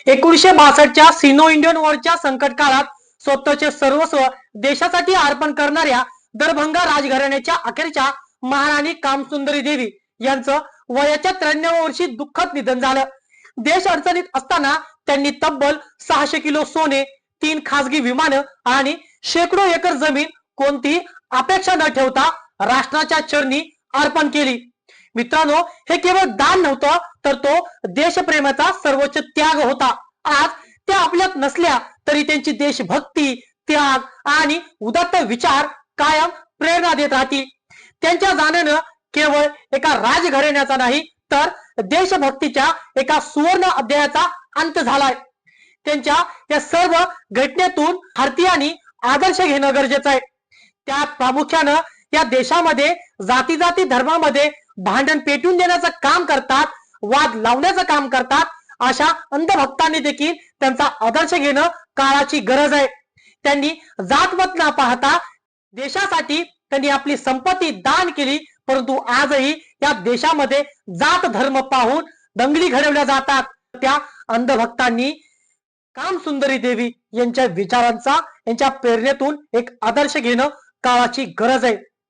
1962च्या सिनो Indian वॉरच्या संकट काळात स्वतःचे सर्वस्व देशासाठी अर्पण करणाऱ्या दरभंगा राजघराण्याच्या अखेरच्या महाराणी कामसुंदरी देवी यांचं वयाच्या 93व्या वर्षी दुःखद निधन झालं। देश अडचणीत असताना त्यांनी तब्बल 600 किलो सोने, 3 खासगी विमानं आणि शेकडो एकर जमीन कोणती अपेक्षा न ठेवता राष्ट्राच्या चरणी अर्पण केली। मित्रांनो, हे केवळ दान नव्हतं, तर तो देशप्रेमाचा सर्वोच्च त्याग होता। आज त्या आपल्यात नसल्या तरी त्यांची देशभक्ती, त्याग आणि उदात्त विचार कायम प्रेरणा देत राहतील। त्यांच्या जाण्यानं केवळ एका राजघराण्याचा नाही, तर देशभक्तीच्या एका सुवर्ण अध्यायाचा अंत झालाय। त्यांच्या या सर्व घटनेतून भारतीयांनी आदर्श घेणं गरजेचं आहे। त्यात प्रामुख्यानं या देशामध्ये जाती जाती धर्मामध्ये भांडण पेटून देण्याचं काम करतात, वाद लावण्याचं काम करतात, अशा अंधभक्तांनी देखील त्यांचा आदर्श घेणं काळाची गरज आहे। त्यांनी जातमत न पाहता देशासाठी त्यांनी आपली संपत्ती दान केली, परंतु आजही या देशामध्ये जात धर्म पाहून दंगली घडवल्या जातात। त्या अंधभक्तांनी कामसुंदरी देवी यांच्या विचारांचा, यांच्या प्रेरणेतून एक आदर्श घेणं काळाची गरज आहे।